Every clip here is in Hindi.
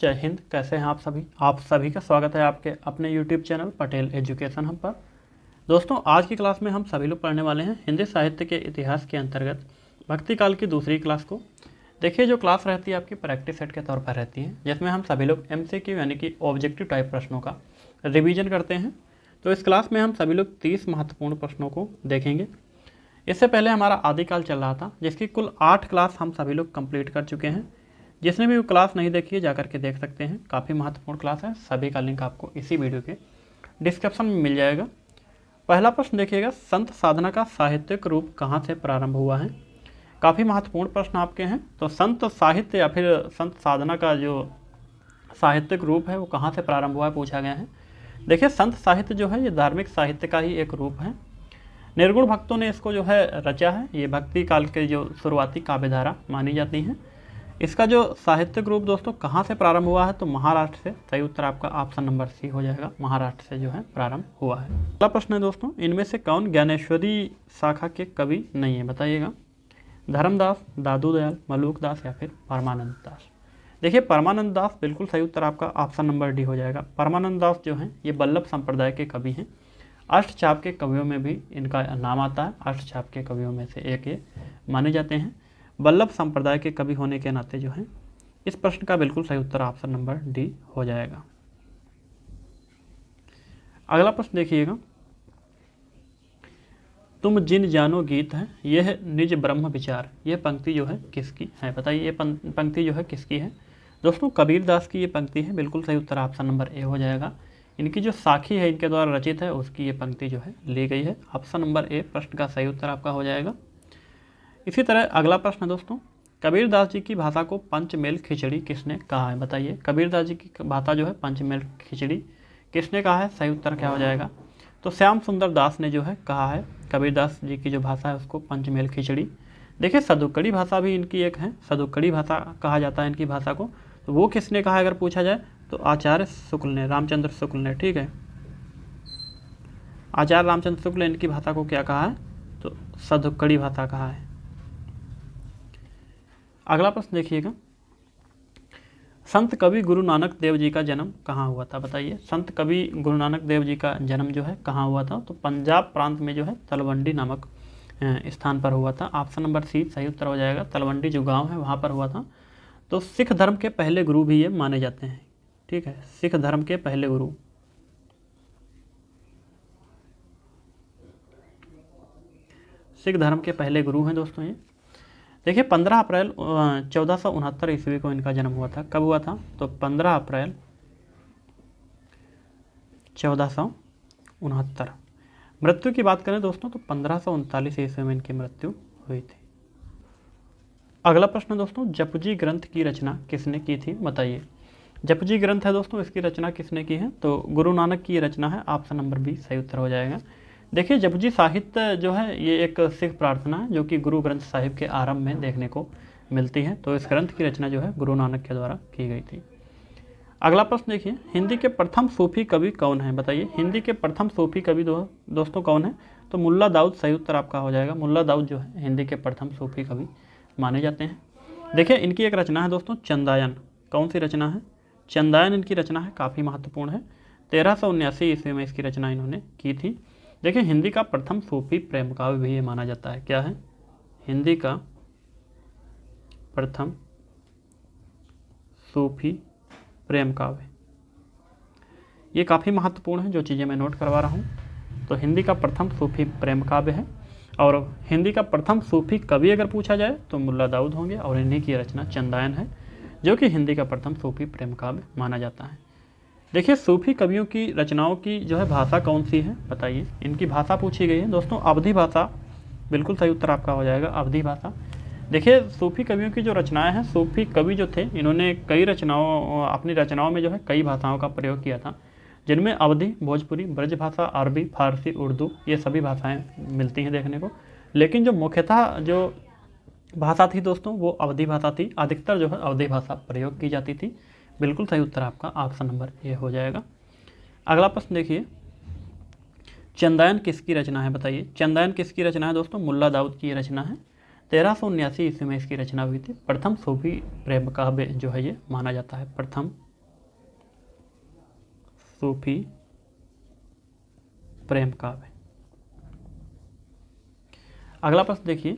जय हिंद। कैसे हैं आप सभी का स्वागत है आपके अपने YouTube channel Patel education hub पर। दोस्तों, आज की क्लास में हम सभी लोग पढ़ने वाले हैं हिंदी साहित्य के इतिहास के अंतर्गत भक्ति काल की दूसरी क्लास को। देखिए, जो क्लास रहती है आपकी प्रैक्टिस सेट के तौर पर रहती है, जिसमें हम सभी लोग MCQ यानी कि ऑब्जेक्टिव टाइप प्रश्नों का रिवीजन करते हैं। तो इस क्लास में हम सभी लोग 30 महत्वपूर्ण प्रश्नों को देखेंगे। इससे पहले हमारा आदिकाल चल रहा था, जिसकी कुल 8 क्लास हम सभी लोग कंप्लीट कर चुके हैं। जिसने भी वो क्लास नहीं देखी है जाकर के देख सकते हैं, काफ़ी महत्वपूर्ण क्लास है। सभी का लिंक आपको इसी वीडियो के डिस्क्रिप्शन में मिल जाएगा। पहला प्रश्न देखिएगा, संत साधना का साहित्यिक रूप कहाँ से प्रारंभ हुआ है? काफ़ी महत्वपूर्ण प्रश्न आपके हैं। तो संत साहित्य या फिर संत साधना का जो साहित्यिक रूप है वो कहाँ से प्रारंभ हुआ है, पूछा गया है। देखिए, संत साहित्य जो है ये धार्मिक साहित्य का ही एक रूप है। निर्गुण भक्तों ने इसको जो है रचा है। ये भक्ति काल के जो शुरुआती काव्यधारा मानी जाती है। इसका जो साहित्यिक रूप दोस्तों कहाँ से प्रारंभ हुआ है, तो महाराष्ट्र से। सही उत्तर आपका ऑप्शन नंबर सी हो जाएगा, महाराष्ट्र से जो है प्रारंभ हुआ है। अगला प्रश्न है दोस्तों, इनमें से कौन ज्ञानेश्वरी शाखा के कवि नहीं है, बताइएगा। धर्मदास, दादू दयाल, मलूक दास या फिर परमानंद दास। देखिए, परमानंद दास बिल्कुल सही उत्तर आपका ऑप्शन नंबर डी हो जाएगा। परमानंद दास जो हैं ये वल्लभ संप्रदाय के कवि हैं। अष्टचाप के कवियों में भी इनका नाम आता है। अष्टचाप के कवियों में से एक ये माने जाते हैं। वल्लभ संप्रदाय के कवि होने के नाते जो है इस प्रश्न का बिल्कुल सही उत्तर ऑप्शन नंबर डी हो जाएगा। अगला प्रश्न देखिएगा, तुम जिन जानो गीत है यह निज ब्रह्म विचार, यह पंक्ति जो है किसकी है, बताइए। ये पंक्ति जो है किसकी है? दोस्तों, कबीरदास की ये पंक्ति है। बिल्कुल सही उत्तर ऑप्शन नंबर ए हो जाएगा। इनकी जो साखी है इनके द्वारा रचित है, उसकी ये पंक्ति जो है ली गई है। ऑप्शन नंबर ए प्रश्न का सही उत्तर आपका हो जाएगा। इसी तरह अगला प्रश्न दोस्तों, कबीरदास जी की भाषा को पंचमेल खिचड़ी किसने कहा है, बताइए। कबीरदास जी की भाषा जो है पंचमेल खिचड़ी किसने कहा है? सही उत्तर क्या हो जाएगा? तो श्याम सुंदर दास ने जो है कहा है कबीरदास जी की जो भाषा है उसको पंचमेल खिचड़ी। देखिए, सदुक्कड़ी भाषा भी इनकी एक है। सदुक्कड़ी भाषा कहा जाता है इनकी भाषा को। तो वो किसने कहा है अगर पूछा जाए तो आचार्य शुक्ल ने, रामचंद्र शुक्ल ने। ठीक है, आचार्य रामचंद्र शुक्ल ने इनकी भाषा को क्या कहा है? तो सदुक्कड़ी भाषा कहा है। अगला प्रश्न देखिएगा, संत कवि गुरु नानक देव जी का जन्म कहाँ हुआ था, बताइए। संत कवि गुरु नानक देव जी का जन्म जो है कहाँ हुआ था? तो पंजाब प्रांत में जो है तलवंडी नामक स्थान पर हुआ था। ऑप्शन नंबर सी सही उत्तर हो जाएगा। तलवंडी जो गांव है वहाँ पर हुआ था। तो सिख धर्म के पहले गुरु भी ये माने जाते हैं। ठीक है, सिख धर्म के पहले गुरु। सिख धर्म के पहले गुरु हैं दोस्तों ये। देखिए, 15 अप्रैल 1469 ईस्वी को इनका जन्म हुआ था। कब हुआ था? तो 15 अप्रैल 1469। मृत्यु की बात करें दोस्तों तो 1539 ईस्वी में इनकी मृत्यु हुई थी। अगला प्रश्न दोस्तों, जपजी ग्रंथ की रचना किसने की थी, बताइए। जपजी ग्रंथ है दोस्तों, इसकी रचना किसने की है? तो गुरु नानक की रचना है। ऑप्शन नंबर बी सही उत्तर हो जाएगा। देखिए, जपजी साहित्य जो है ये एक सिख प्रार्थना है जो कि गुरु ग्रंथ साहिब के आरंभ में देखने को मिलती है। तो इस ग्रंथ की रचना जो है गुरु नानक के द्वारा की गई थी। अगला प्रश्न देखिए, हिंदी के प्रथम सूफी कवि कौन है, बताइए। हिंदी के प्रथम सूफी कवि दोस्तों कौन है? तो मुल्ला दाऊद सही उत्तर आपका हो जाएगा। मुल्ला दाऊद जो है हिंदी के प्रथम सूफी कवि माने जाते हैं। देखिए, इनकी एक रचना है दोस्तों चंदायन। कौन सी रचना है? चंदायन इनकी रचना है, काफ़ी महत्वपूर्ण है। 1379 ईस्वी में इसकी रचना इन्होंने की थी। देखिए, हिंदी का प्रथम सूफी प्रेम काव्य भी ये माना जाता है। क्या है? हिंदी का प्रथम सूफी प्रेम काव्य। ये काफ़ी महत्वपूर्ण है, जो चीज़ें मैं नोट करवा रहा हूँ। तो हिंदी का प्रथम सूफी प्रेम काव्य है। और हिंदी का प्रथम सूफी कवि अगर पूछा जाए तो मुल्ला दाऊद होंगे, और इन्हीं की रचना चंदायन है जो कि हिंदी का प्रथम सूफी प्रेम काव्य माना जाता है। देखिए, सूफी कवियों की रचनाओं की जो है भाषा कौन सी है, बताइए। इनकी भाषा पूछी गई है दोस्तों, अवधी भाषा। बिल्कुल सही उत्तर आपका हो जाएगा, अवधी भाषा। देखिए, सूफी कवियों की जो रचनाएं हैं, सूफी कवि जो थे इन्होंने अपनी रचनाओं में जो है कई भाषाओं का प्रयोग किया था, जिनमें अवधी, भोजपुरी, ब्रज भाषा, अरबी, फारसी, उर्दू ये सभी भाषाएँ मिलती हैं देखने को। लेकिन जो मुख्यतः जो भाषा थी दोस्तों वो अवधी भाषा थी। अधिकतर जो है अवधी भाषा प्रयोग की जाती थी। बिल्कुल सही उत्तर आपका ऑप्शन नंबर ए हो जाएगा। अगला प्रश्न देखिए, चंदायन किसकी रचना है, बताइए। चंदायन किसकी रचना है दोस्तों? मुल्ला दाऊद की रचना है। 1379 ईस्वी में इसकी रचना हुई थी। प्रथम सूफी प्रेम काव्य जो है ये माना जाता है, प्रथम सूफी प्रेम काव्य। अगला प्रश्न देखिए,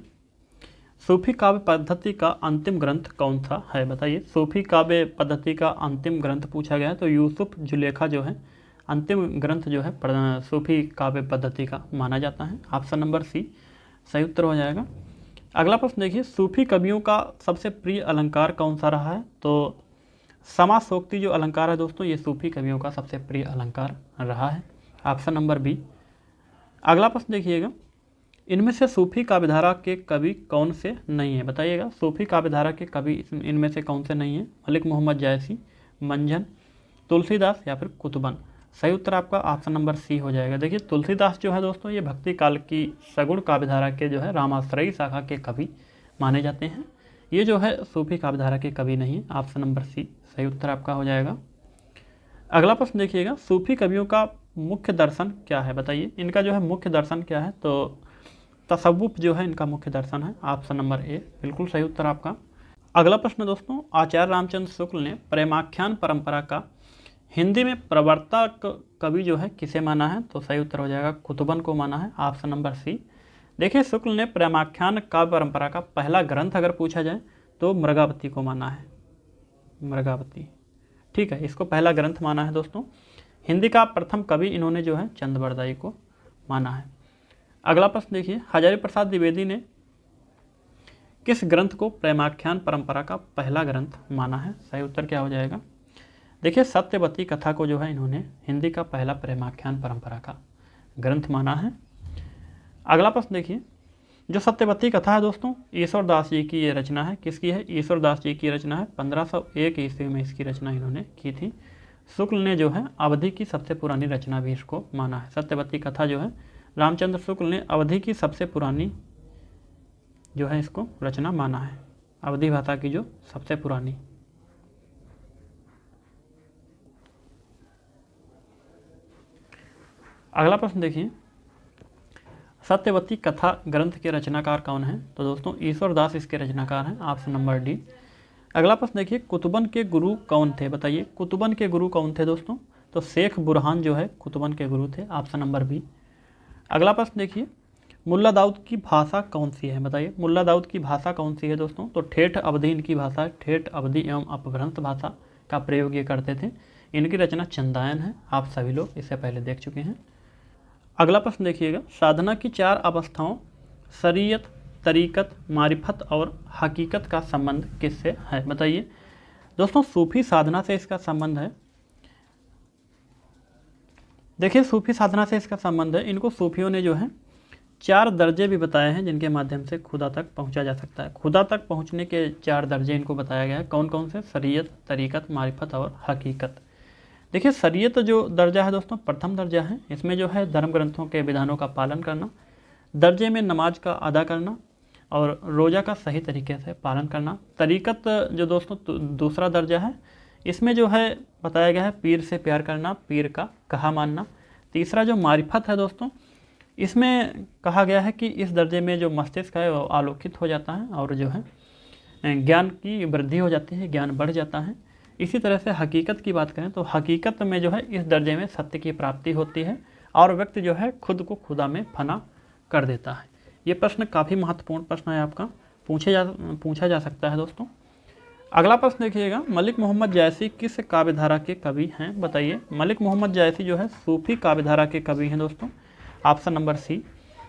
सूफी काव्य पद्धति का अंतिम ग्रंथ कौन सा है? बताइए। सूफी काव्य पद्धति का अंतिम ग्रंथ पूछा गया है तो यूसुफ जुलेखा जो है अंतिम ग्रंथ जो है सूफी काव्य पद्धति का माना जाता है। ऑप्शन नंबर सी सही उत्तर हो जाएगा। अगला प्रश्न देखिए, सूफी कवियों का सबसे प्रिय अलंकार कौन सा रहा है? तो समासोक्ति जो अलंकार है दोस्तों, ये सूफी कवियों का सबसे प्रिय अलंकार रहा है। Option number B. अगला प्रश्न देखिएगा, इनमें से सूफी काव्यधारा के कवि कौन से नहीं है? बताइएगा। सूफी काव्यधारा के कवि इनमें से कौन से नहीं है? मलिक मोहम्मद जायसी, मंझन, तुलसीदास या फिर कुतुबन। सही उत्तर आपका ऑप्शन नंबर सी हो जाएगा। देखिए, तुलसीदास जो है दोस्तों ये भक्ति काल की सगुण काव्यधारा के जो है रामाश्रयी शाखा के कवि माने जाते हैं। ये जो है सूफी काव्यधारा के कवि नहीं है। ऑप्शन नंबर सी सही उत्तर आपका हो जाएगा। अगला प्रश्न देखिएगा, सूफी कवियों का मुख्य दर्शन क्या है? बताइए। इनका जो है मुख्य दर्शन क्या है? तो तसव्वुफ जो है इनका मुख्य दर्शन है। ऑप्शन नंबर ए बिल्कुल सही उत्तर आपका। अगला प्रश्न दोस्तों, आचार्य रामचंद्र शुक्ल ने प्रेमाख्यान परंपरा का हिंदी में प्रवर्तक कवि जो है किसे माना है? तो सही उत्तर हो जाएगा कुतुबन को माना है। Option number C. देखिए, शुक्ल ने प्रेमाख्यान काव्य परंपरा का पहला ग्रंथ अगर पूछा जाए तो मृगावती को माना है, मृगावती। ठीक है, इसको पहला ग्रंथ माना है दोस्तों। हिंदी का प्रथम कवि इन्होंने जो है चंदबरदाई को माना है। अगला प्रश्न देखिए, हजारी प्रसाद द्विवेदी ने किस ग्रंथ को प्रेमाख्यान परंपरा का पहला ग्रंथ माना है? सही उत्तर क्या हो जाएगा? देखिए, सत्यवती कथा को जो है इन्होंने हिंदी का पहला प्रेमाख्यान परंपरा का ग्रंथ माना है। अगला प्रश्न देखिए, जो सत्यवती कथा है दोस्तों ईश्वरदास जी की ये रचना है। किसकी है? ईश्वरदास जी की रचना है। 1501 ईस्वी में इसकी रचना इन्होंने की थी। शुक्ल ने जो है अवधि की सबसे पुरानी रचना भी इसको माना है। सत्यवती कथा जो है रामचंद्र शुक्ल ने अवधि की सबसे पुरानी जो है इसको रचना माना है, अवधि भाषा की जो सबसे पुरानी। अगला प्रश्न देखिए, सत्यवती कथा ग्रंथ के रचनाकार कौन है? तो दोस्तों ईश्वरदास इसके रचनाकार हैं। Option number D. अगला प्रश्न देखिए, कुतुबन के गुरु कौन थे? बताइए, कुतुबन के गुरु कौन थे दोस्तों? तो शेख बुरहान जो है कुतुबन के गुरु थे। Option number B. अगला प्रश्न देखिए, मुल्ला दाऊद की भाषा कौन सी है? बताइए, मुल्ला दाऊद की भाषा कौन सी है दोस्तों? तो ठेठ अवधि इनकी भाषा है। ठेठ अवधि एवं अपभ्रंश भाषा का प्रयोग ये करते थे। इनकी रचना चंदायन है। आप सभी लोग इससे पहले देख चुके हैं। अगला प्रश्न देखिएगा, साधना की 4 अवस्थाओं शरीयत, तरीकत, मारिफत और हकीकत का संबंध किससे है? बताइए। दोस्तों सूफी साधना से इसका संबंध है। देखिए, सूफी साधना से इसका संबंध है। इनको सूफियों ने जो है 4 दर्जे भी बताए हैं जिनके माध्यम से खुदा तक पहुंचा जा सकता है। खुदा तक पहुंचने के 4 दर्जे इनको बताया गया है। कौन कौन से? शरीयत, तरीकत, मारिफत और हकीकत। देखिए, शरीयत जो दर्जा है दोस्तों प्रथम दर्जा है। इसमें जो है धर्म ग्रंथों के विधानों का पालन करना, दर्जे में नमाज का अदा करना और रोज़ा का सही तरीके से पालन करना। तरीकत जो दोस्तों दूसरा दर्जा है, इसमें जो है बताया गया है पीर से प्यार करना, पीर का कहा मानना। तीसरा जो मारिफत है दोस्तों, इसमें कहा गया है कि इस दर्जे में जो मस्तिष्क है वो आलोकित हो जाता है और जो है ज्ञान की वृद्धि हो जाती है, ज्ञान बढ़ जाता है। इसी तरह से हकीकत की बात करें तो हकीकत में जो है इस दर्जे में सत्य की प्राप्ति होती है और व्यक्ति जो है खुद को खुदा में फना कर देता है। ये प्रश्न काफ़ी महत्वपूर्ण प्रश्न है आपका, पूछा जा सकता है दोस्तों। अगला प्रश्न देखिएगा, मलिक मोहम्मद जायसी किस काव्यधारा के कवि हैं? बताइए। मलिक मोहम्मद जायसी जो है सूफी काव्यधारा के कवि हैं दोस्तों। Option number C.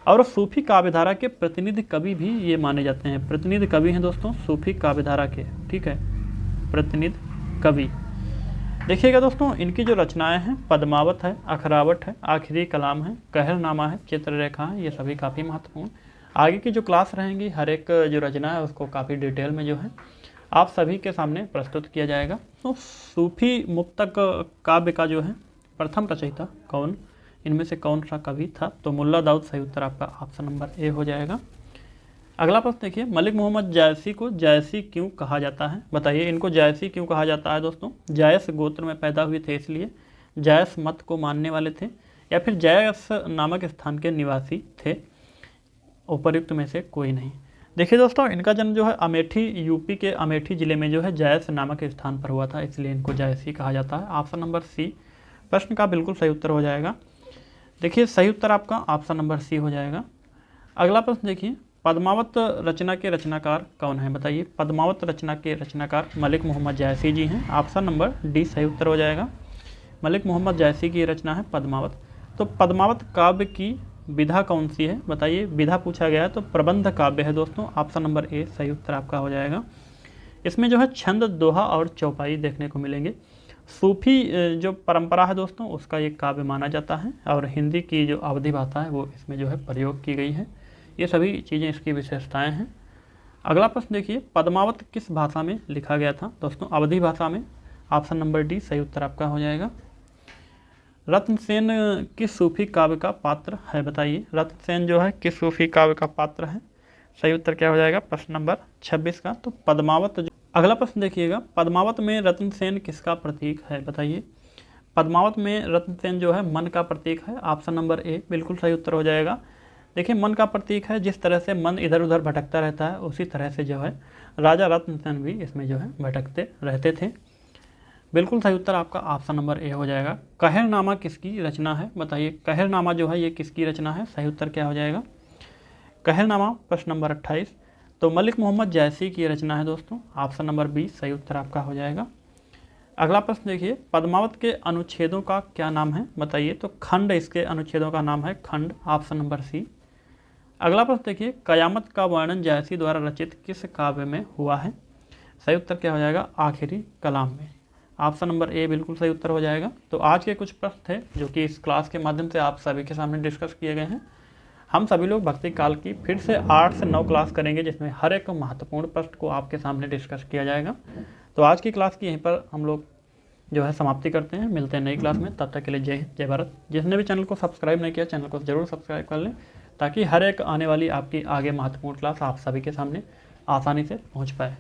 और सूफी काव्यधारा के प्रतिनिधि कवि भी ये माने जाते हैं। प्रतिनिधि कवि हैं दोस्तों सूफी काव्यधारा के। ठीक है, प्रतिनिधि कवि। देखिएगा दोस्तों, इनकी जो रचनाएं हैं पद्मावत है, अखरावट है, आखिरी कलाम है, कहरनामा है, चित्ररेखा है, ये सभी काफ़ी महत्वपूर्ण। आगे की जो क्लास रहेंगी हर एक जो रचना है उसको काफ़ी डिटेल में जो है आप सभी के सामने प्रस्तुत किया जाएगा। तो सूफी मुक्तक काव्य का जो है प्रथम रचयिता कौन, इनमें से कौन सा कवि था? तो मुल्ला दाऊद सही उत्तर आपका ऑप्शन नंबर ए हो जाएगा। अगला प्रश्न देखिए, मलिक मोहम्मद जायसी को जायसी क्यों कहा जाता है? बताइए, इनको जायसी क्यों कहा जाता है दोस्तों? जायस गोत्र में पैदा हुए थे इसलिए, जायस मत को मानने वाले थे, या फिर जायस नामक स्थान के निवासी थे? उपर्युक्त में से कोई नहीं। देखिए दोस्तों, इनका जन्म जो है अमेठी, यूपी के अमेठी ज़िले में जो है जैस नामक स्थान पर हुआ था, इसलिए इनको जैसी कहा जाता है। ऑप्शन नंबर सी प्रश्न का बिल्कुल सही उत्तर हो जाएगा। देखिए सही उत्तर आपका ऑप्शन नंबर सी हो जाएगा। अगला प्रश्न देखिए, पद्मावत रचना के रचनाकार कौन है? बताइए। पद्मावत रचना के रचनाकार मलिक मोहम्मद जायसी जी हैं। ऑप्शन नंबर डी सही उत्तर हो जाएगा। मलिक मोहम्मद जायसी की रचना है पद्मावत। तो पद्मावत काव्य की विधा कौन सी है? बताइए। विधा पूछा गया है तो प्रबंध काव्य है दोस्तों। ऑप्शन नंबर ए सही उत्तर आपका हो जाएगा। इसमें जो है छंद, दोहा और चौपाई देखने को मिलेंगे। सूफी जो परंपरा है दोस्तों, उसका एक काव्य माना जाता है, और हिंदी की जो अवधी भाषा है वो इसमें जो है प्रयोग की गई है। ये सभी चीज़ें इसकी विशेषताएं हैं। अगला प्रश्न देखिए, पद्मावत किस भाषा में लिखा गया था? दोस्तों अवधी भाषा में। ऑप्शन नंबर डी सही उत्तर आपका हो जाएगा। रत्नसेन किस सूफी काव्य का पात्र है? बताइए। रत्नसेन जो है किस सूफी काव्य का पात्र है? सही उत्तर क्या हो जाएगा प्रश्न नंबर 26 का? तो पद्मावत। अगला प्रश्न देखिएगा, पद्मावत में रत्नसेन किसका प्रतीक है? बताइए। पद्मावत में रत्नसेन जो है मन का प्रतीक है। ऑप्शन नंबर ए बिल्कुल सही उत्तर हो जाएगा। देखिए मन का प्रतीक है, जिस तरह से मन इधर उधर भटकता रहता है उसी तरह से जो है राजा रत्नसेन भी इसमें जो है भटकते रहते थे। बिल्कुल सही उत्तर आपका ऑप्शन नंबर ए हो जाएगा। कहरनामा किसकी रचना है? बताइए। कहरनामा जो है ये किसकी रचना है? सही उत्तर क्या हो जाएगा? कहरनामा प्रश्न नंबर 28 तो मलिक मोहम्मद जायसी की रचना है दोस्तों। ऑप्शन नंबर बी सही उत्तर आपका हो जाएगा। अगला प्रश्न देखिए, पद्मावत के अनुच्छेदों का क्या नाम है? बताइए। तो खंड इसके अनुच्छेदों का नाम है खंड। Option number C. अगला प्रश्न देखिए, कयामत का वर्णन जायसी द्वारा रचित किस काव्य में हुआ है? सही उत्तर क्या हो जाएगा? आखिरी कलाम में। ऑप्शन नंबर ए बिल्कुल सही उत्तर हो जाएगा। तो आज के कुछ प्रश्न थे जो कि इस क्लास के माध्यम से आप सभी के सामने डिस्कस किए गए हैं। हम सभी लोग भक्ति काल की फिर से 8 से 9 क्लास करेंगे, जिसमें हर एक महत्वपूर्ण प्रश्न को आपके सामने डिस्कस किया जाएगा। तो आज की क्लास की यहीं पर हम लोग जो है समाप्ति करते हैं। मिलते हैं नई क्लास में, तब तक के लिए जय हिंद, जय भारत। जिसने भी चैनल को सब्सक्राइब नहीं किया, चैनल को जरूर सब्सक्राइब कर लें, ताकि हर एक आने वाली आपकी आगे महत्वपूर्ण क्लास आप सभी के सामने आसानी से पहुँच पाए।